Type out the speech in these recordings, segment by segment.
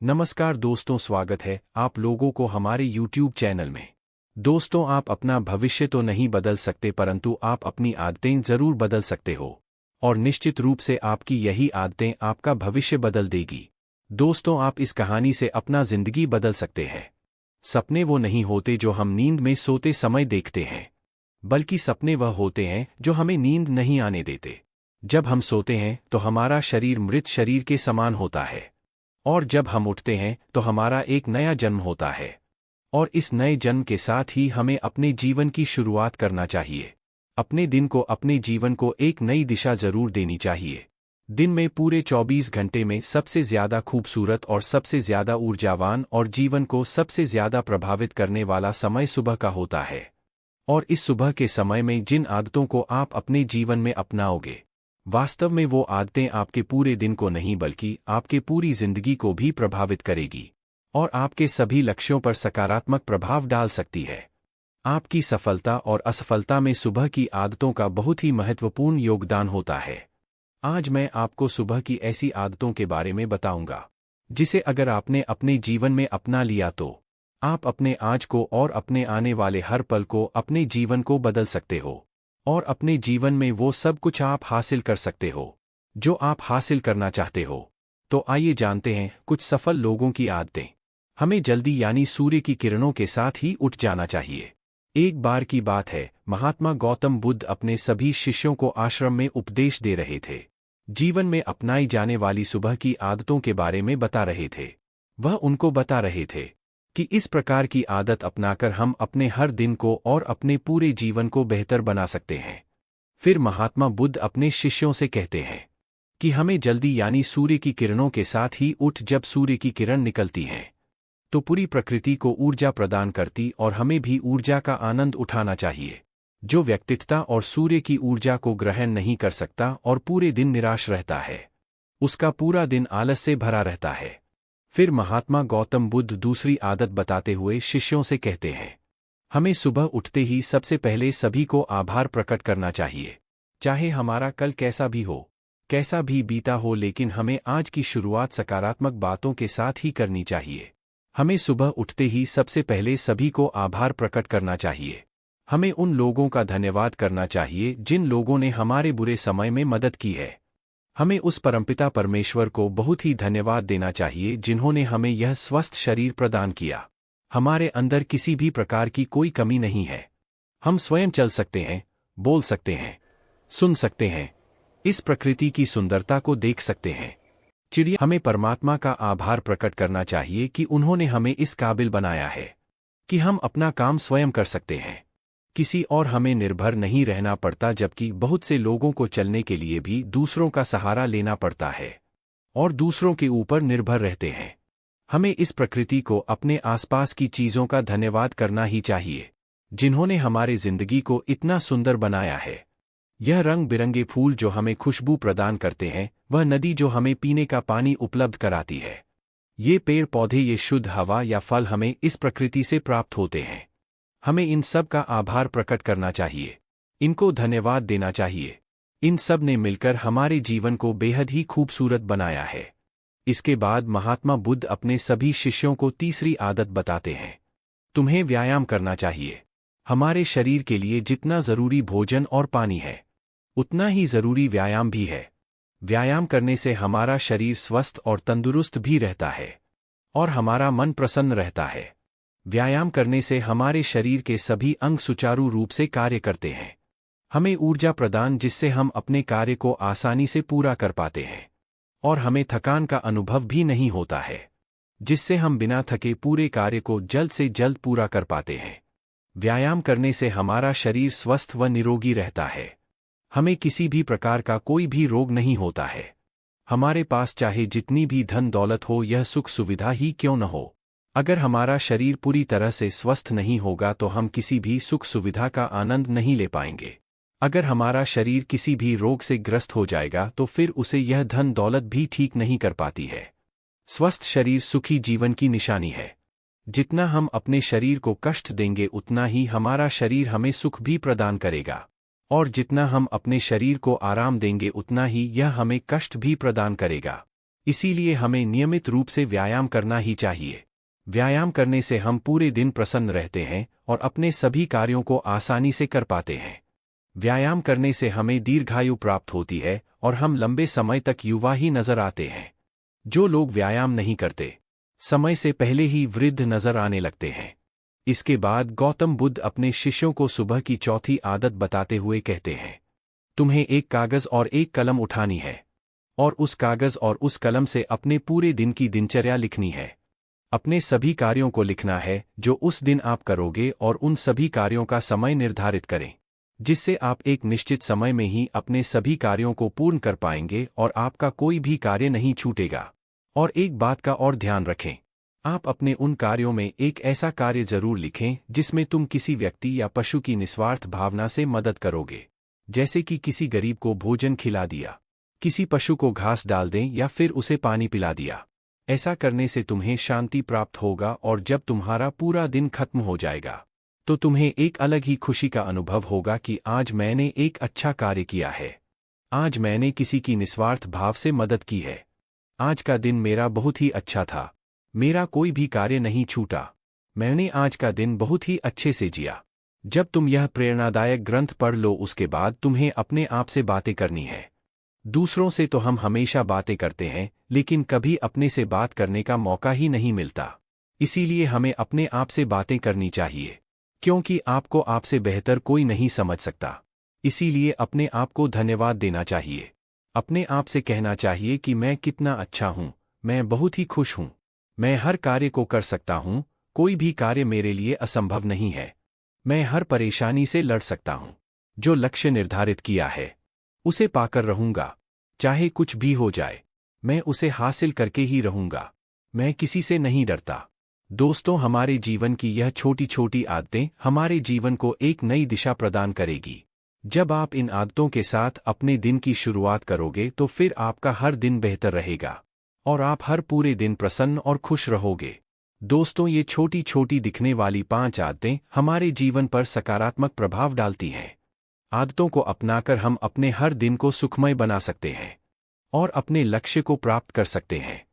नमस्कार दोस्तों, स्वागत है आप लोगों को हमारे YouTube चैनल में। दोस्तों, आप अपना भविष्य तो नहीं बदल सकते, परंतु आप अपनी आदतें जरूर बदल सकते हो और निश्चित रूप से आपकी यही आदतें आपका भविष्य बदल देगी। दोस्तों, आप इस कहानी से अपना जिंदगी बदल सकते हैं। सपने वो नहीं होते जो हम नींद में सोते समय देखते हैं, बल्कि सपने वह होते हैं जो हमें नींद नहीं आने देते। जब हम सोते हैं तो हमारा शरीर मृत शरीर के समान होता है, और जब हम उठते हैं तो हमारा एक नया जन्म होता है। और इस नए जन्म के साथ ही हमें अपने जीवन की शुरुआत करना चाहिए। अपने दिन को, अपने जीवन को एक नई दिशा जरूर देनी चाहिए। दिन में पूरे 24 घंटे में सबसे ज्यादा खूबसूरत और सबसे ज्यादा ऊर्जावान और जीवन को सबसे ज्यादा प्रभावित करने वाला समय सुबह का होता है। और इस सुबह के समय में जिन आदतों को आप अपने जीवन में अपनाओगे, वास्तव में वो आदतें आपके पूरे दिन को नहीं बल्कि आपके पूरी जिंदगी को भी प्रभावित करेगी और आपके सभी लक्ष्यों पर सकारात्मक प्रभाव डाल सकती है। आपकी सफलता और असफलता में सुबह की आदतों का बहुत ही महत्वपूर्ण योगदान होता है। आज मैं आपको सुबह की ऐसी आदतों के बारे में बताऊंगा जिसे अगर आपने अपने जीवन में अपना लिया तो आप अपने आज को और अपने आने वाले हर पल को, अपने जीवन को बदल सकते हो और अपने जीवन में वो सब कुछ आप हासिल कर सकते हो जो आप हासिल करना चाहते हो। तो आइए जानते हैं कुछ सफल लोगों की आदतें। हमें जल्दी यानी सूर्य की किरणों के साथ ही उठ जाना चाहिए। एक बार की बात है, महात्मा गौतम बुद्ध अपने सभी शिष्यों को आश्रम में उपदेश दे रहे थे। जीवन में अपनाई जाने वाली सुबह की आदतों के बारे में बता रहे थे। वह उनको बता रहे थे कि इस प्रकार की आदत अपनाकर हम अपने हर दिन को और अपने पूरे जीवन को बेहतर बना सकते हैं। फिर महात्मा बुद्ध अपने शिष्यों से कहते हैं कि हमें जल्दी यानी सूर्य की किरणों के साथ ही उठ। जब सूर्य की किरण निकलती हैं तो पूरी प्रकृति को ऊर्जा प्रदान करती और हमें भी ऊर्जा का आनंद उठाना चाहिए। जो व्यक्तित्व और सूर्य की ऊर्जा को ग्रहण नहीं कर सकता और पूरे दिन निराश रहता है, उसका पूरा दिन आलस से भरा रहता है। फिर महात्मा गौतम बुद्ध दूसरी आदत बताते हुए शिष्यों से कहते हैं, हमें सुबह उठते ही सबसे पहले सभी को आभार प्रकट करना चाहिए। चाहे हमारा कल कैसा भी हो, कैसा भी बीता हो, लेकिन हमें आज की शुरुआत सकारात्मक बातों के साथ ही करनी चाहिए। हमें सुबह उठते ही सबसे पहले सभी को आभार प्रकट करना चाहिए। हमें उन लोगों का धन्यवाद करना चाहिए जिन लोगों ने हमारे बुरे समय में मदद की है। हमें उस परमपिता परमेश्वर को बहुत ही धन्यवाद देना चाहिए जिन्होंने हमें यह स्वस्थ शरीर प्रदान किया। हमारे अंदर किसी भी प्रकार की कोई कमी नहीं है। हम स्वयं चल सकते हैं, बोल सकते हैं, सुन सकते हैं, इस प्रकृति की सुंदरता को देख सकते हैं। चिड़िया, हमें परमात्मा का आभार प्रकट करना चाहिए कि उन्होंने हमें इस काबिल बनाया है कि हम अपना काम स्वयं कर सकते हैं। किसी और हमें निर्भर नहीं रहना पड़ता, जबकि बहुत से लोगों को चलने के लिए भी दूसरों का सहारा लेना पड़ता है और दूसरों के ऊपर निर्भर रहते हैं। हमें इस प्रकृति को, अपने आसपास की चीजों का धन्यवाद करना ही चाहिए जिन्होंने हमारे जिंदगी को इतना सुंदर बनाया है। यह रंग बिरंगे फूल जो हमें खुशबू प्रदान करते हैं, वह नदी जो हमें पीने का पानी उपलब्ध कराती है, ये पेड़ पौधे, ये शुद्ध हवा या फल हमें इस प्रकृति से प्राप्त होते हैं। हमें इन सब का आभार प्रकट करना चाहिए, इनको धन्यवाद देना चाहिए। इन सब ने मिलकर हमारे जीवन को बेहद ही खूबसूरत बनाया है। इसके बाद महात्मा बुद्ध अपने सभी शिष्यों को तीसरी आदत बताते हैं, तुम्हें व्यायाम करना चाहिए। हमारे शरीर के लिए जितना जरूरी भोजन और पानी है, उतना ही जरूरी व्यायाम भी है। व्यायाम करने से हमारा शरीर स्वस्थ और तंदुरुस्त भी रहता है और हमारा मन प्रसन्न रहता है। व्यायाम करने से हमारे शरीर के सभी अंग सुचारू रूप से कार्य करते हैं। हमें ऊर्जा प्रदान, जिससे हम अपने कार्य को आसानी से पूरा कर पाते हैं और हमें थकान का अनुभव भी नहीं होता है, जिससे हम बिना थके पूरे कार्य को जल्द से जल्द पूरा कर पाते हैं। व्यायाम करने से हमारा शरीर स्वस्थ व निरोगी रहता है। हमें किसी भी प्रकार का कोई भी रोग नहीं होता है। हमारे पास चाहे जितनी भी धन दौलत हो, यह सुख सुविधा ही क्यों न हो, अगर हमारा शरीर पूरी तरह से स्वस्थ नहीं होगा तो हम किसी भी सुख सुविधा का आनंद नहीं ले पाएंगे। अगर हमारा शरीर किसी भी रोग से ग्रस्त हो जाएगा तो फिर उसे यह धन दौलत भी ठीक नहीं कर पाती है। स्वस्थ शरीर सुखी जीवन की निशानी है। जितना हम अपने शरीर को कष्ट देंगे, उतना ही हमारा शरीर हमें सुख भी प्रदान करेगा, और जितना हम अपने शरीर को आराम देंगे, उतना ही यह हमें कष्ट भी प्रदान करेगा। इसीलिए हमें नियमित रूप से व्यायाम करना ही चाहिए। व्यायाम करने से हम पूरे दिन प्रसन्न रहते हैं और अपने सभी कार्यों को आसानी से कर पाते हैं। व्यायाम करने से हमें दीर्घायु प्राप्त होती है और हम लंबे समय तक युवा ही नजर आते हैं। जो लोग व्यायाम नहीं करते, समय से पहले ही वृद्ध नजर आने लगते हैं। इसके बाद गौतम बुद्ध अपने शिष्यों को सुबह की चौथी आदत बताते हुए कहते हैं, तुम्हें एक कागज और एक कलम उठानी है और उस कागज और उस कलम से अपने पूरे दिन की दिनचर्या लिखनी है। अपने सभी कार्यों को लिखना है जो उस दिन आप करोगे और उन सभी कार्यों का समय निर्धारित करें, जिससे आप एक निश्चित समय में ही अपने सभी कार्यों को पूर्ण कर पाएंगे और आपका कोई भी कार्य नहीं छूटेगा। और एक बात का और ध्यान रखें, आप अपने उन कार्यों में एक ऐसा कार्य जरूर लिखें जिसमें तुम किसी व्यक्ति या पशु की निस्वार्थ भावना से मदद करोगे, जैसे कि किसी गरीब को भोजन खिला दिया, किसी पशु को घास डाल दें या फिर उसे पानी पिला दिया। ऐसा करने से तुम्हें शांति प्राप्त होगा और जब तुम्हारा पूरा दिन खत्म हो जाएगा तो तुम्हें एक अलग ही खुशी का अनुभव होगा कि आज मैंने एक अच्छा कार्य किया है, आज मैंने किसी की निस्वार्थ भाव से मदद की है, आज का दिन मेरा बहुत ही अच्छा था, मेरा कोई भी कार्य नहीं छूटा, मैंने आज का दिन बहुत ही अच्छे से जिया। जब तुम यह प्रेरणादायक ग्रंथ पढ़ लो उसके बाद तुम्हें अपने आप से बातें करनी है। दूसरों से तो हम हमेशा बातें करते हैं लेकिन कभी अपने से बात करने का मौका ही नहीं मिलता। इसीलिए हमें अपने आप से बातें करनी चाहिए, क्योंकि आपको आपसे बेहतर कोई नहीं समझ सकता। इसीलिए अपने आप को धन्यवाद देना चाहिए। अपने आप से कहना चाहिए कि मैं कितना अच्छा हूँ, मैं बहुत ही खुश हूँ, मैं हर कार्य को कर सकता हूँ, कोई भी कार्य मेरे लिए असंभव नहीं है, मैं हर परेशानी से लड़ सकता हूँ, जो लक्ष्य निर्धारित किया है उसे पाकर रहूंगा, चाहे कुछ भी हो जाए मैं उसे हासिल करके ही रहूंगा, मैं किसी से नहीं डरता। दोस्तों, हमारे जीवन की यह छोटी छोटी आदतें हमारे जीवन को एक नई दिशा प्रदान करेगी। जब आप इन आदतों के साथ अपने दिन की शुरुआत करोगे तो फिर आपका हर दिन बेहतर रहेगा और आप हर पूरे दिन प्रसन्न और खुश रहोगे। दोस्तों, ये छोटी छोटी दिखने वाली 5 आदतें हमारे जीवन पर सकारात्मक प्रभाव डालती हैं। आदतों को अपनाकर हम अपने हर दिन को सुखमय बना सकते हैं और अपने लक्ष्य को प्राप्त कर सकते हैं।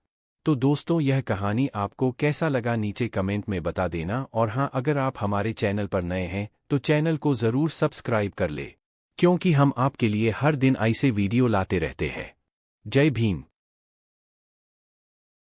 तो दोस्तों, यह कहानी आपको कैसा लगा नीचे कमेंट में बता देना। और हाँ, अगर आप हमारे चैनल पर नए हैं तो चैनल को ज़रूर सब्सक्राइब कर ले, क्योंकि हम आपके लिए हर दिन ऐसे वीडियो लाते रहते हैं। जय भीम।